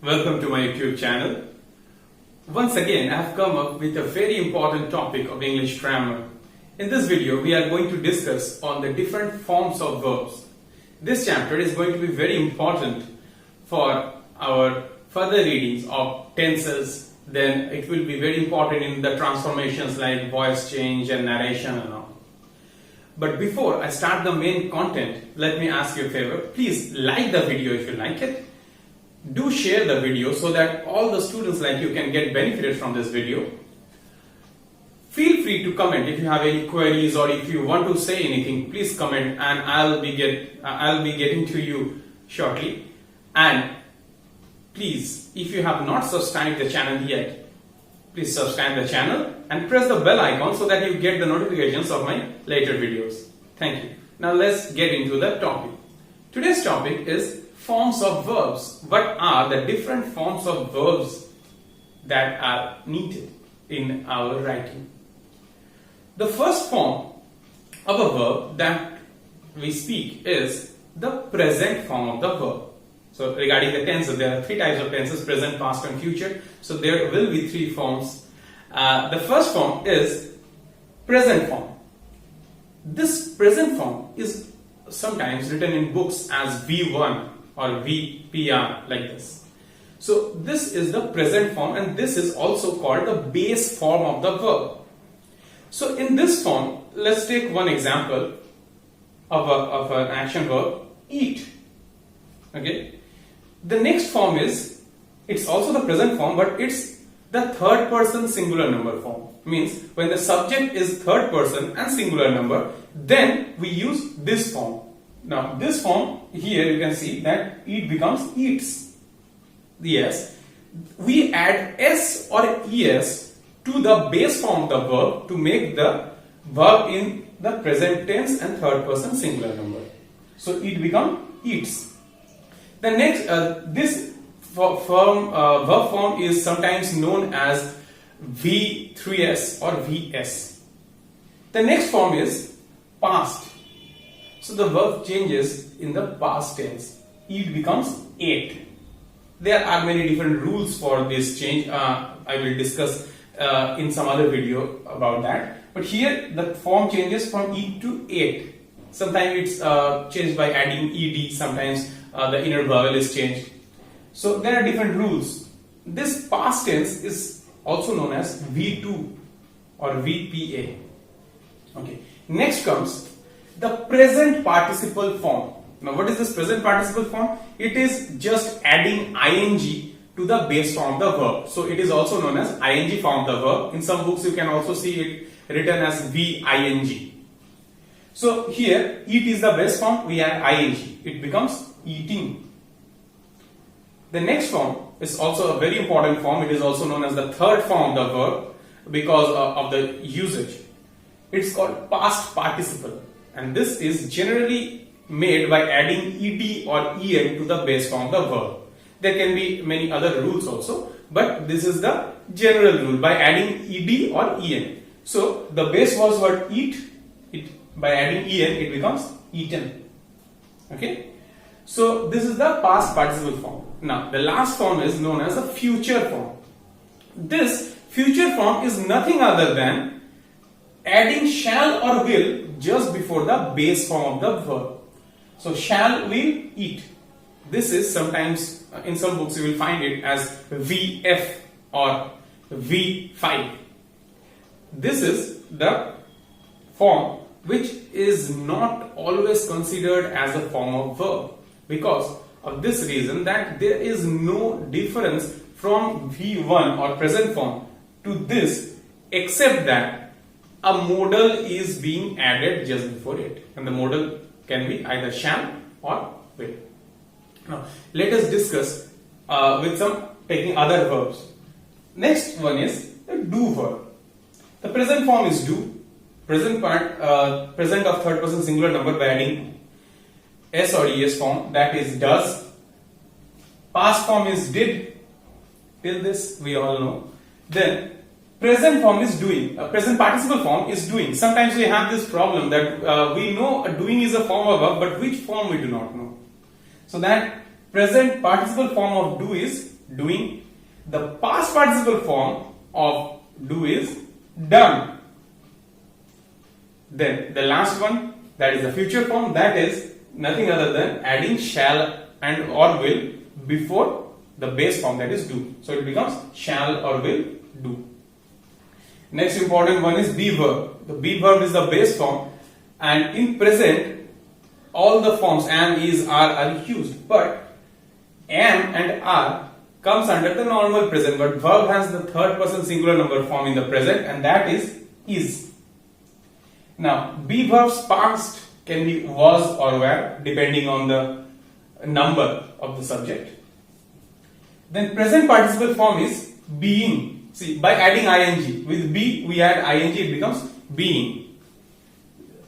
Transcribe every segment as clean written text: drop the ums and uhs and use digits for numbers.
Welcome to my YouTube channel. Once again, I have come up with a very important topic of English grammar. In this video, we are going to discuss on the different forms of verbs. This chapter is going to be very important for our further readings of tenses. Then it will be very important in the transformations like voice change and narration and all. But before I start the main content, let me ask you a favor. Please like the video if you like it. Do share the video so that all the students like you can get benefited from this video. Feel free to comment if you have any queries or if you want to say anything. Please comment and I'll be getting to you shortly. And please, if you have not subscribed the channel yet, please subscribe the channel and press the bell icon so that you get the notifications of my later videos. Thank you. Now let's get into the topic. Today's topic is forms of verbs. What are the different forms of verbs that are needed in our writing? The first form of a verb that we speak is the present form of the verb. So regarding the tenses, there are three types of tenses: present, past and future. So there will be three forms. The first form is present form. This present form is sometimes written in books as V1 or VPR, like this. So this is the present form and this is also called the base form of the verb. So in this form, let's take one example of an action verb, eat. Okay. The next form is, it's also the present form, but it's the third person singular number form. Means when the subject is third person and singular number, then we use this form. Now this form here you can see that eat becomes eats. Yes, we add s or es to the base form of the verb to make the verb in the present tense and third person singular number. So it becomes eats. The next this verb form is sometimes known as V3s or VS. The next form is past. So the verb changes in the past tense. Eat becomes ate. There are many different rules for this change. I will discuss in some other video about that. But here the form changes from eat to ate. Sometimes it's changed by adding ed. Sometimes the inner vowel is changed. So there are different rules. This past tense is also known as V2 or VPA. Okay. Next comes the present participle form. Now what is this present participle form? It is just adding ing to the base form of the verb. So it is also known as ing form of the verb. In some books you can also see it written as VING. So here eat is the base form, we add ing. It becomes eating. The next form is also a very important form. It is also known as the third form of the verb because of the usage. It's called past participle. And this is generally made by adding ed or en to the base form of the verb. There can be many other rules also, but this is the general rule by adding ed or en. So the base was word eat. By adding en, it becomes eaten. Okay. So this is the past participle form. Now the last form is known as the future form. This future form is nothing other than adding shall or will just before the base form of the verb. So shall, will, eat. This is sometimes in some books you will find it as VF or V5. This is the form which is not always considered as a form of verb because of this reason that there is no difference from V1 or present form to this except that a modal is being added just before it, and the modal can be either shall or will. Now let us discuss with some taking other verbs. Next one is the do verb. The present form is do. Present of third person singular number by adding s or es form, that is does. Past form is did. Till this we all know. Then present form is doing. Present participle form is doing. Sometimes we have this problem that we know doing is a form of verb, but which form we do not know. So that present participle form of do is doing. The past participle form of do is done. Then the last one, that is the future form, that is nothing other than adding shall and or will before the base form, that is do. So it becomes shall or will do. Next important one is be verb. The be verb is the base form, and in present all the forms am, is, are used, but am and are comes under the normal present, but verb has the third person singular number form in the present, and that is. Now be verbs past can be was or were depending on the number of the subject. Then present participle form is being. See, by adding ing, with be we add ing, it becomes being.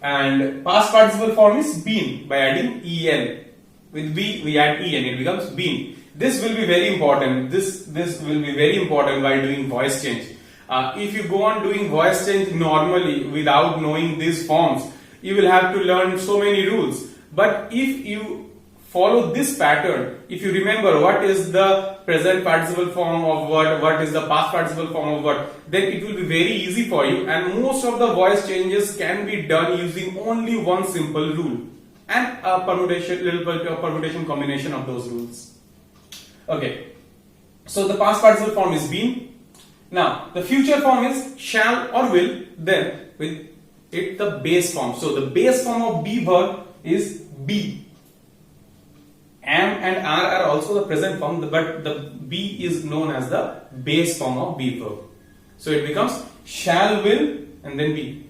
And past participle form is been, by adding en. With be we add en, it becomes been. This will be very important. This will be very important while doing voice change. If you go on doing voice change normally without knowing these forms, you will have to learn so many rules. But if you follow this pattern, if you remember what is the present participle form of what is the past participle form of what, then it will be very easy for you, and most of the voice changes can be done using only one simple rule and a permutation, little bit of permutation combination of those rules. Okay, so the past participle form is been. Now the future form is shall or will, then with it the base form. So the base form of be verb is be. Am and are also the present form, but the be is known as the base form of be verb. So it becomes shall, will, and then be.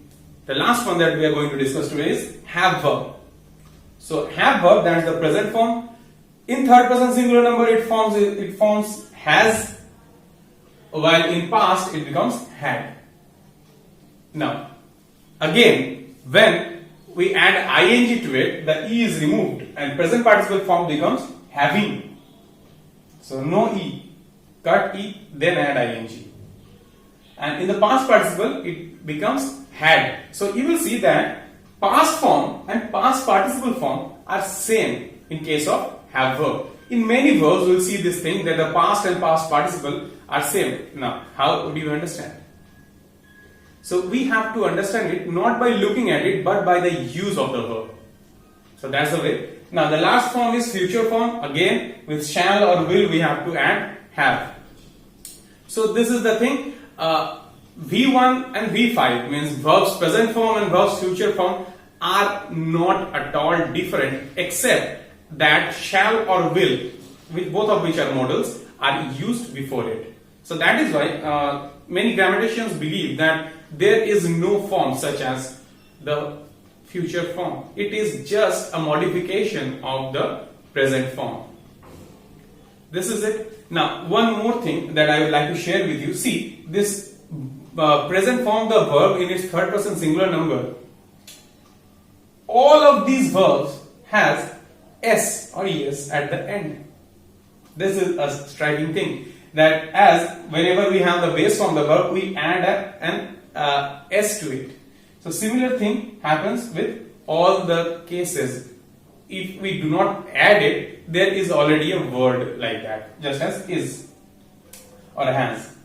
The last one that we are going to discuss today is have verb. So have verb, that is the present form. In third person singular number it forms has, while in past it becomes had. Now again, when we add ing to it, the e is removed and present participle form becomes having. So no e, cut e, then add ing. And in the past participle it becomes had. So you will see that past form and past participle form are same in case of have verb. In many verbs we will see this thing that the past and past participle are same. Now how do you understand? So we have to understand it not by looking at it, but by the use of the verb. So that's the way. Now the last form is future form. Again, with shall or will we have to add have. So this is the thing. V1 and V5 means verbs present form and verbs future form are not at all different, except that shall or will, with both of which are modals, are used before it. So that is why many grammaticians believe that there is no form such as the future form. It is just a modification of the present form. This is it. Now, one more thing that I would like to share with you. See, this present form, the verb in its third person singular number, all of these verbs has s or es at the end. This is a striking thing, that as whenever we have the base form, the verb, we add an s to it. So similar thing happens with all the cases. If we do not add it, there is already a word like that, just as is or has.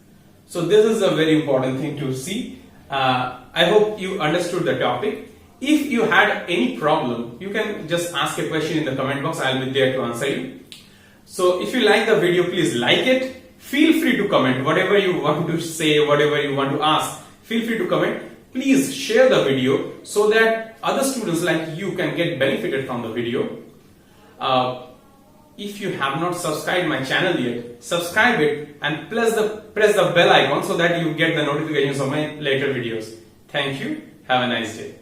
So this is a very important thing to see. I hope you understood the topic. If you had any problem, you can just ask a question in the comment box. I will be there to answer you. So if you like the video, please like it. Feel free to comment whatever you want to say, whatever you want to ask. Feel free to comment. Please share the video so that other students like you can get benefited from the video. If you have not subscribed my channel yet, subscribe it and press the bell icon so that you get the notifications of my later videos. Thank you. Have a nice day.